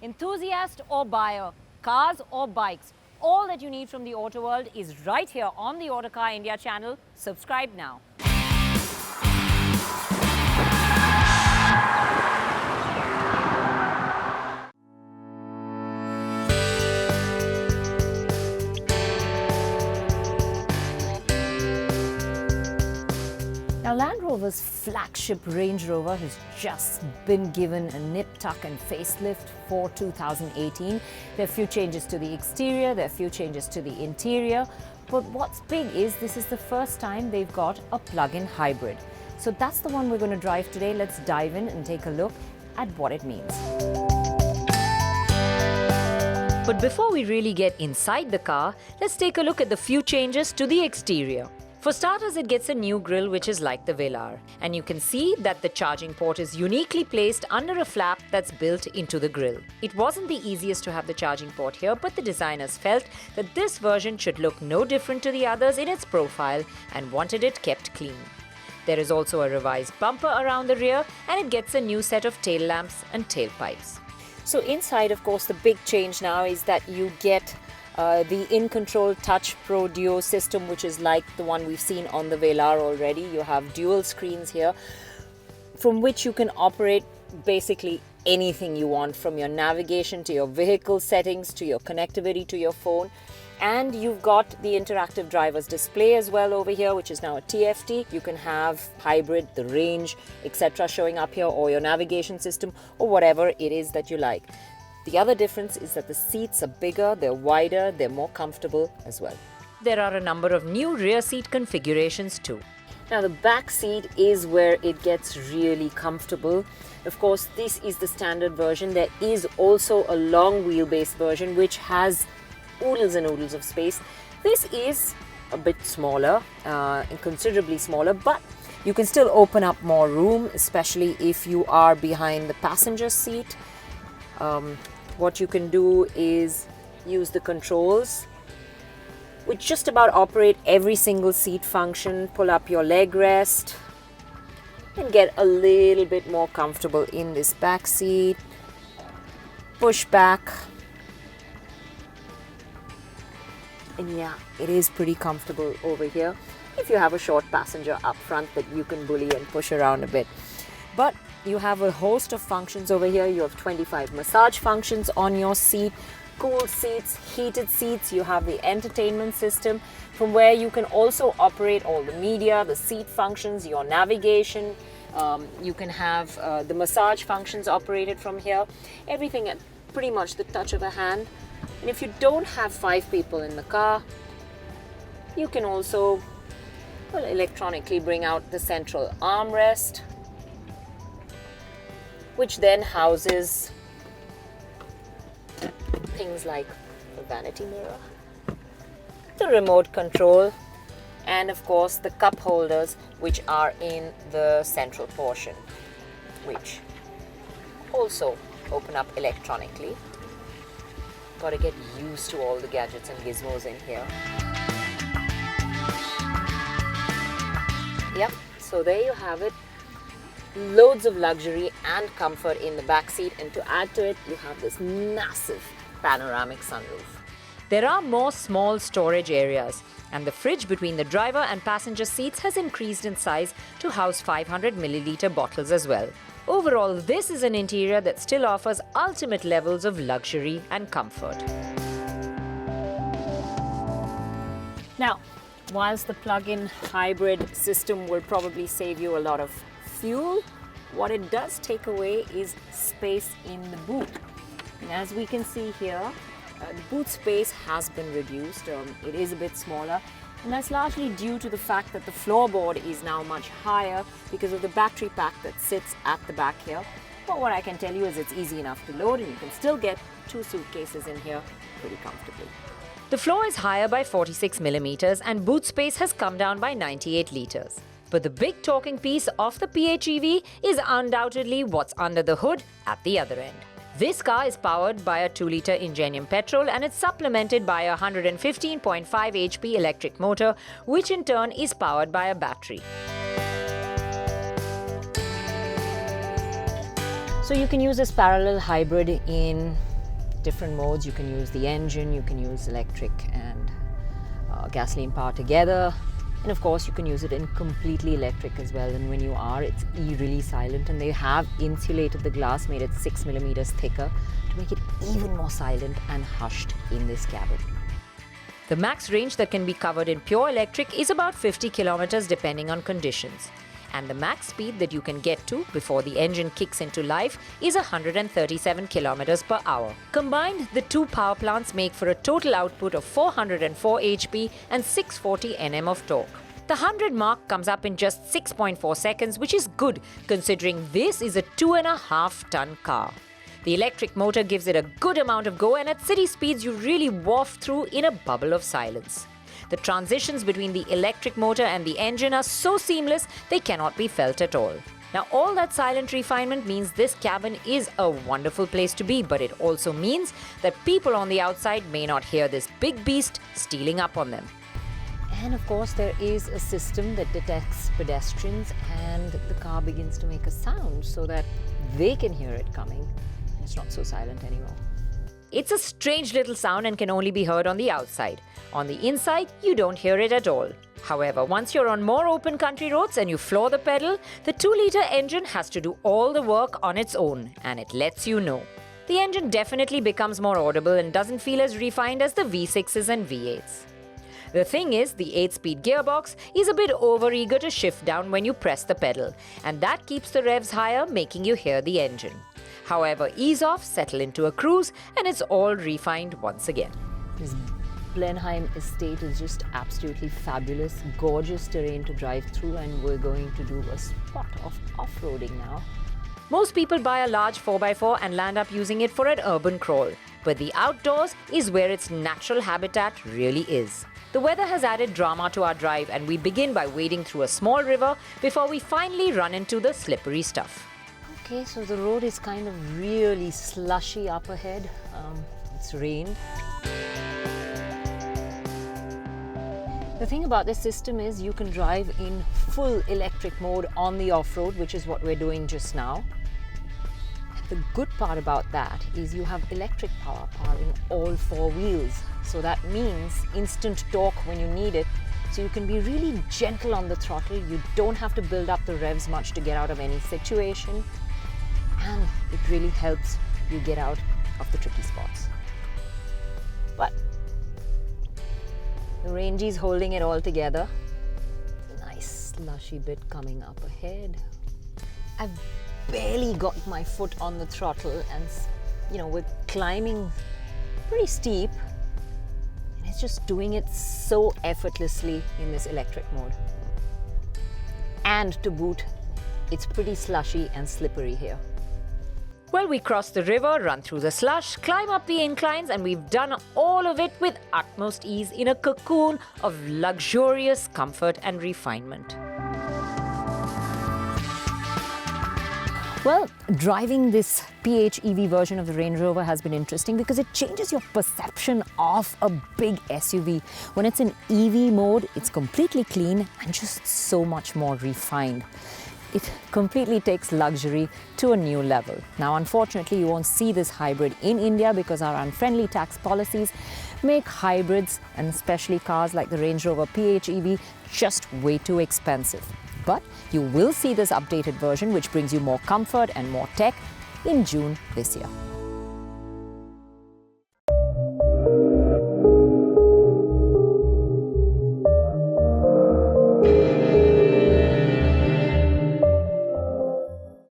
Enthusiast or buyer, cars or bikes, all that you need from the auto world is right here on the Autocar India channel. Subscribe now. Now, Land Rover's flagship Range Rover has just been given a nip, tuck and facelift for 2018. There are a few changes to the exterior, there are a few changes to the interior, but what's big is this is the first time they've got a plug-in hybrid. So that's the one we're going to drive today. Let's dive in and take a look at what it means. But before we really get inside the car, let's take a look at the few changes to the exterior. For starters, it gets a new grille which is like the Velar, and you can see that the charging port is uniquely placed under a flap that's built into the grille. It wasn't the easiest to have the charging port here, but the designers felt that this version should look no different to the others in its profile and wanted it kept clean. There is also a revised bumper around the rear, and it gets a new set of tail lamps and tailpipes. So inside, of course, the big change now is that you get the in-control Touch Pro Duo system, which is like the one we've seen on the Velar already. You have dual screens here from which you can operate basically anything you want, from your navigation to your vehicle settings to your connectivity to your phone. And you've got the interactive driver's display as well over here, which is now a TFT. You can have hybrid, the range, etc. showing up here, or your navigation system, or whatever it is that you like. The other difference is that the seats are bigger, they're wider, they're more comfortable as well. There are a number of new rear seat configurations too. Now the back seat is where it gets really comfortable. Of course, this is the standard version. There is also a long wheelbase version which has oodles and oodles of space. This is a bit smaller, considerably smaller, but you can still open up more room, especially if you are behind the passenger seat. What you can do is use the controls which just about operate every single seat function. Pull up your leg rest and get a little bit more comfortable in this back seat. Push back, and yeah, it is pretty comfortable over here if you have a short passenger up front that you can bully and push around a bit. But you have a host of functions over here. You have 25 massage functions on your seat, cool seats, heated seats. You have the entertainment system from where you can also operate all the media, the seat functions, your navigation. You can have the massage functions operated from here. Everything at pretty much the touch of a hand. And if you don't have 5 people in the car, you can also, well, electronically bring out the central armrest, which then houses things like the vanity mirror, the remote control, and of course the cup holders, which are in the central portion, which also open up electronically. Got to get used to all the gadgets and gizmos in here. Yep, so there you have it. Loads of luxury and comfort in the back seat, and to add to it, you have this massive panoramic sunroof. There are more small storage areas, and the fridge between the driver and passenger seats has increased in size to house 500 milliliter bottles as well. Overall, this is an interior that still offers ultimate levels of luxury and comfort. Now, whilst the plug-in hybrid system will probably save you a lot of fuel, what it does take away is space in the boot. And as we can see here, the boot space has been reduced. It is a bit smaller, and that's largely due to the fact that the floorboard is now much higher because of the battery pack that sits at the back here. But what I can tell you is it's easy enough to load, and you can still get 2 suitcases in here pretty comfortably. The floor is higher by 46 millimeters and boot space has come down by 98 liters. But the big talking piece of the PHEV is undoubtedly what's under the hood at the other end. This car is powered by a 2-litre Ingenium petrol, and it's supplemented by a 115.5 HP electric motor, which in turn is powered by a battery. So you can use this parallel hybrid in different modes. You can use the engine, you can use electric and gasoline power together. And of course, you can use it in completely electric as well. And when you are, it's eerily silent. And they have insulated the glass, made it 6 millimeters thicker to make it even more silent and hushed in this cabin. The max range that can be covered in pure electric is about 50 kilometers depending on conditions. And the max speed that you can get to before the engine kicks into life is 137 kilometers per hour. Combined, the two power plants make for a total output of 404 HP and 640 Nm of torque. The 100 mark comes up in just 6.4 seconds, which is good considering this is a 2.5-ton car. The electric motor gives it a good amount of go, and at city speeds you really waft through in a bubble of silence. The transitions between the electric motor and the engine are so seamless they cannot be felt at all. Now, all that silent refinement means this cabin is a wonderful place to be, but it also means that people on the outside may not hear this big beast stealing up on them. And of course, there is a system that detects pedestrians and the car begins to make a sound so that they can hear it coming. It's not so silent anymore. It's a strange little sound and can only be heard on the outside. On the inside, you don't hear it at all. However, once you're on more open country roads and you floor the pedal, the 2-liter engine has to do all the work on its own, and it lets you know. The engine definitely becomes more audible and doesn't feel as refined as the V6s and V8s. The thing is, the 8-speed gearbox is a bit overeager to shift down when you press the pedal, and that keeps the revs higher, making you hear the engine. However, ease off, settle into a cruise, and it's all refined once again. This Blenheim estate is just absolutely fabulous, gorgeous terrain to drive through, and we're going to do a spot of off-roading now. Most people buy a large 4x4 and land up using it for an urban crawl, but the outdoors is where its natural habitat really is. The weather has added drama to our drive, and we begin by wading through a small river before we finally run into the slippery stuff. Okay, so the road is kind of really slushy up ahead. It's rained. The thing about this system is you can drive in full electric mode on the off-road, which is what we're doing just now. The good part about that is you have electric power in all 4 wheels. So that means instant torque when you need it. So you can be really gentle on the throttle. You don't have to build up the revs much to get out of any situation. And it really helps you get out of the tricky spots. But the Rangie's holding it all together. Nice slushy bit coming up ahead. I've barely got my foot on the throttle, and we're climbing pretty steep, and it's just doing it so effortlessly in this electric mode. And to boot, it's pretty slushy and slippery here. Well, we cross the river, run through the slush, climb up the inclines, and we've done all of it with utmost ease in a cocoon of luxurious comfort and refinement. Well, driving this PHEV version of the Range Rover has been interesting because it changes your perception of a big SUV. When it's in EV mode, it's completely clean and just so much more refined. It completely takes luxury to a new level. Now, unfortunately, you won't see this hybrid in India because our unfriendly tax policies make hybrids, and especially cars like the Range Rover PHEV, just way too expensive. But you will see this updated version, which brings you more comfort and more tech, in June this year.